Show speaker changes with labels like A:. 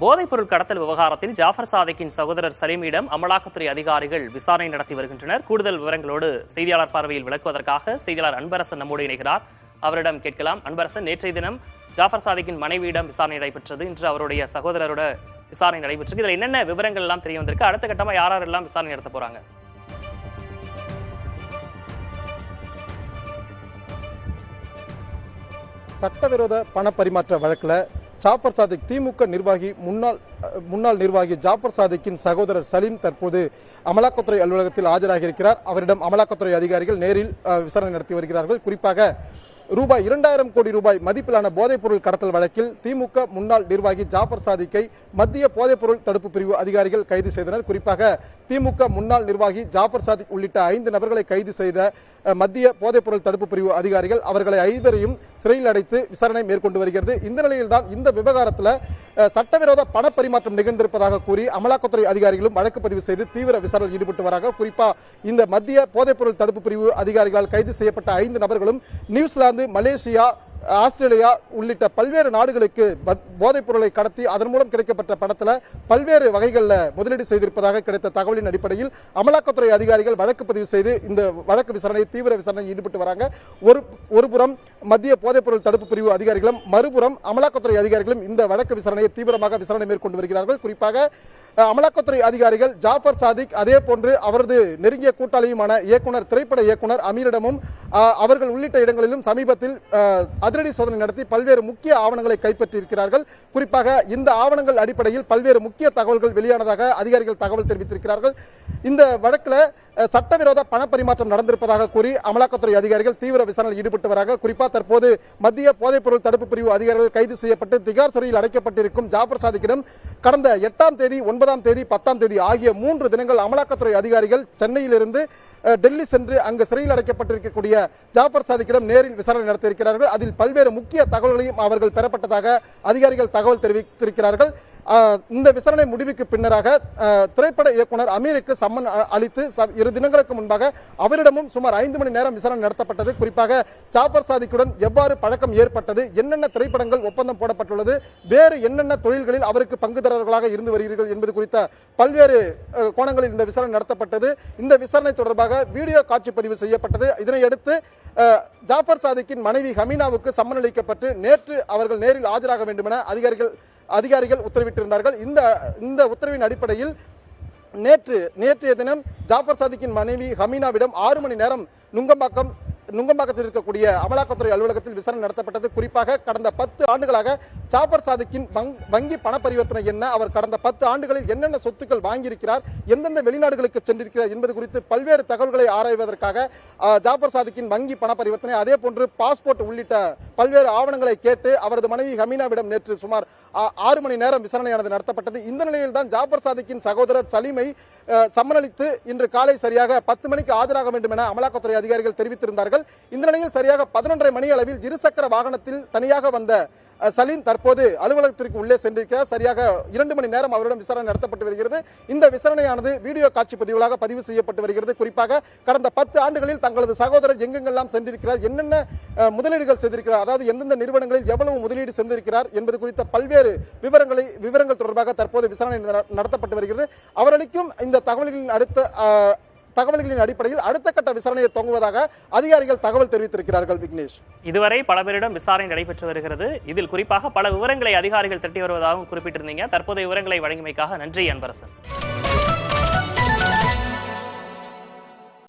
A: போதைப்பொருள் கடத்தல் விவகாரத்தில் ஜாஃபர் சாதிக்கின் சகோதரர் சலீமிடம் அமலாக்கத்துறை அதிகாரிகள் விசாரணை நடத்தி வருகின்றனர். கூடுதல் விவரங்களோடு செய்தியாளர் பார்வையில் விளக்குவதற்காக செய்தியாளர் அன்பரசன் நம்மோடு இணைகிறார். அவரிடம் கேட்கலாம். அன்பரசன், நேற்றைய தினம் ஜாஃபர் சாதிக்கின் மனைவியிடம் விசாரணை நடைபெற்றது. இன்று அவருடைய சகோதரரோட விசாரணை நடைபெற்றது. இதுல என்னென்ன விவரங்கள் எல்லாம் தெரிய வந்திருக்கு? அடுத்த கட்டமா யாரெல்லாம் விசாரணை நடத்த போறாங்க?
B: சட்டவிரோத பண பரிமாற்ற வழக்கில் ஜாஃபர் சாதிக் திமுக நிர்வாகி முன்னாள் நிர்வாகி ஜாஃபர் சாதிக்கின் சகோதரர் சலீம் தற்போது அமலாக்கத்துறை அலுவலகத்தில் ஆஜராகியிருக்கிறார். அவரிடம் அமலாக்கத்துறை அதிகாரிகள் நேரில் விசாரணை நடத்தி வருகிறார்கள். குறிப்பாக ரூபாய் 2000 கோடி ரூபாய் மதிப்பிலான போதைப்பொருள் கடத்தல் வழக்கில் திமுக முன்னாள் நிர்வாகி ஜாஃபர் சாதிக்கை மத்திய போதைப்பொருள் தடுப்பு பிரிவு அதிகாரிகள் கைது செய்தனர். குறிப்பாக திமுக முன்னாள் நிர்வாகி ஜாஃபர் சாதிக் உள்ளிட்ட 5 நபர்களை கைது செய்த மத்திய போதைப்பொருள் தடுப்பு பிரிவு அதிகாரிகள் அவர்களை 5 சிறையில் அடைத்து விசாரணை மேற்கொண்டு வருகிறது. இந்த நிலையில்தான் இந்த விவகாரத்தில் சட்டவிரோத பண பரிமாற்றம் நிகழ்ந்திருப்பதாக கூறி அமலாக்கத்துறை அதிகாரிகளும் வழக்கு பதிவு செய்து தீவிர விசாரணையில் ஈடுபட்டு வராங்க. குறிப்பா இந்த மத்திய போதைப்பொருள் தடுப்பு பிரிவு அதிகாரிகளால் கைது செய்யப்பட்ட 5 நபர்களும் நியூசிலாந்து, மலேசியா, ஆஸ்திரேலியா உள்ளிட்ட பல்வேறு நாடுகளுக்கு போதைப் பொருளை கடத்தி அதன் மூலம் கிடைக்கப்பட்ட பணத்தில் பல்வேறு வகைகளில் முதலீடு செய்திருப்பதாக கிடைத்த தகவலின் அடிப்படையில் அமலாக்கத்துறை அதிகாரிகள் வழக்கு பதிவு செய்து இந்த வழக்கு விசாரணை தீவிர விசாரணையில் ஈடுபட்டு வராங்க. ஒருபுறம் மத்திய போதைப்பொருள் தடுப்பு பிரிவு அதிகாரிகளும் மறுபுறம் அமலாக்கத்துறை அதிகாரிகளும் இந்த வழக்கு விசாரணையை தீவிரமாக விசாரணை மேற்கொண்டு வருகிறார்கள். குறிப்பாக அமலாக்கத்துறை அதிகாரிகள் ஜாஃபர் சாதிக் அதே போன்று அவரது நெருங்கிய கூட்டாளியுமான திரைப்பட இயக்குனர் அமீரிடமும் அவர்கள் உள்ளிட்ட இடங்களிலும் சமீபத்தில் அதிரடி சோதனை நடத்தி பல்வேறு முக்கிய ஆவணங்களை கைப்பற்றியிருக்கிறார்கள். குறிப்பாக இந்த ஆவணங்கள் அடிப்படையில் பல்வேறு முக்கிய தகவல்கள் வெளியானதாக அதிகாரிகள் தகவல் தெரிவித்திருக்கிறார்கள். இந்த வழக்கில் சட்டவிரோத பண பரிமாற்றம் நடந்திருப்பதாக கூறி அமலாக்கத்துறை அதிகாரிகள் தீவிர விசாரணையில் ஈடுபட்டு வராங்க. குறிப்பாக தற்போது மத்திய போதைப்பொருள் தடுப்பு பிரிவு அதிகாரிகள் கைது செய்யப்பட்டு திகார் சிறையில் அடைக்கப்பட்டிருக்கும் ஜாஃபர் சாதிக்கிடம் கடந்த 8ஆம் தேதி, 9ஆம் தேதி, 10ஆம் தேதி ஆகிய 3 தினங்கள் அமலாக்கத்துறை அதிகாரிகள் சென்னையிலிருந்து டெல்லி சென்று அங்கு சிறையில் அடைக்கப்பட்டிருக்கக்கூடிய ஜாஃபர் சாதிக்கிடம் நேரில் விசாரணை நடத்தியிருக்கிறார்கள். அதில் பல்வேறு முக்கிய தகவல்களையும் அவர்கள் பெறப்பட்டதாக அதிகாரிகள் தகவல் தெரிவித்திருக்கிறார்கள். இந்த விசாரணை முடிவுக்கு பின்னராக திரைப்பட இயக்குனர் அமீருக்கு சம்மன் அளித்து 2 தினங்களுக்கு முன்பாக அவரிடமும் சுமார் 5 மணி நேரம் விசாரணை நடத்தப்பட்டது. குறிப்பாக ஜாஃபர் சாதிக்குடன் எவ்வாறு பழக்கம் ஏற்பட்டது, என்னென்ன திரைப்படங்கள் ஒப்பந்தம் போடப்பட்டுள்ளது, வேறு என்னென்ன தொழில்களில் அவருக்கு பங்குதாரர்களாக இருந்து வருகிறீர்கள் என்பது குறித்த பல்வேறு கோணங்களில் இந்த விசாரணை நடத்தப்பட்டது. இந்த விசாரணை தொடர்பாக வீடியோ காட்சி பதிவு செய்யப்பட்டது. இதனையடுத்து ஜாஃபர் சாதிக்கின் மனைவி ஹமீனாவுக்கு சம்மன் அளிக்கப்பட்டு நேற்று அவர்கள் நேரில் ஆஜராக வேண்டும் என அதிகாரிகள் உத்தரவிட்டிருந்தார்கள். இந்த உத்தரவின் அடிப்படையில் நேற்றைய தினம் ஜாஃபர் சாதிக்கின் மனைவி ஹமீனாவிடம் 6 மணி நேரம் நுங்கம்பாக்கத்தில் இருக்கக்கூடிய அமலாக்கத்துறை அலுவலகத்தில் விசாரணை நடத்தப்பட்டது. குறிப்பாக கடந்த 10 ஆண்டுகளாக ஜாஃபர் சாதிக்கின் வங்கி பண பரிவர்த்தனை என்ன, அவர் கடந்த 10 ஆண்டுகளில் என்னென்ன சொத்துக்கள் வாங்கியிருக்கிறார், எந்தெந்த வெளிநாடுகளுக்கு சென்றிருக்கிறார் என்பது குறித்து பல்வேறு தகவல்களை ஆராய்வதற்காக ஜாஃபர் சாதிக்கின் வங்கி பண பரிவர்த்தனை, அதே போன்று பாஸ்போர்ட் உள்ளிட்ட பல்வேறு ஆவணங்களை கேட்டு அவரது மனைவி ஹமீனாவிடம் நேற்று சுமார் 6 மணி நேரம் விசாரணையானது நடத்தப்பட்டது. இந்த நிலையில் தான் ஜாஃபர் சாதிக்கின் சகோதரர் சலீமை சம்மனளித்து இன்று காலை சரியாக 10 மணிக்கு ஆஜராக வேண்டும் என அமலாக்கத்துறை அதிகாரிகள் தெரிவித்திருந்தார்கள். இந்த நிலையில் சரியாக 11:30 மணி அளவில் 2 சக்கர வாகனத்தில் தனியாக வந்த சலீம் தற்போது அலுவலகத்திற்கு உள்ளே சென்றிருக்கிறார். சரியாக 2 மணி நேரம் அவரிடம் விசாரணை நடத்தப்பட்டு வருகிறது. இந்த விசாரணையானது வீடியோ காட்சி பதிவுகளாக பதிவு செய்யப்பட்டு வருகிறது. குறிப்பாக கடந்த 10 ஆண்டுகளில் தங்களது சகோதரர் எங்கெங்கெல்லாம் சென்றிருக்கிறார், என்னென்ன முதலீடுகள் செய்திருக்கிறார், அதாவது எந்தெந்த நிறுவனங்களில் எவ்வளவு முதலீடு செய்திருக்கிறார் என்பது குறித்த பல்வேறு விவரங்கள் தொடர்பாக தற்போது விசாரணை நடத்தப்பட்டு வருகிறது. அவர்களுக்கும் இந்த தகவல்களின் அடிப்படையில் அடுத்த கட்ட விசாரணையை துவங்குவதாக அதிகாரிகள் தகவல் தெரிவித்திருக்கிறார்கள். விக்னேஷ்,
A: இதுவரை பல பேரிடம் விசாரணை நடைபெற்று வருகிறது. இதில் குறிப்பாக பல விவரங்களை அதிகாரிகள் திரட்டி வருவதாகவும் குறிப்பிட்டிருந்தீங்க. தற்போதைய விவரங்களை வழங்கியமைக்காக நன்றி அன்பரசன்.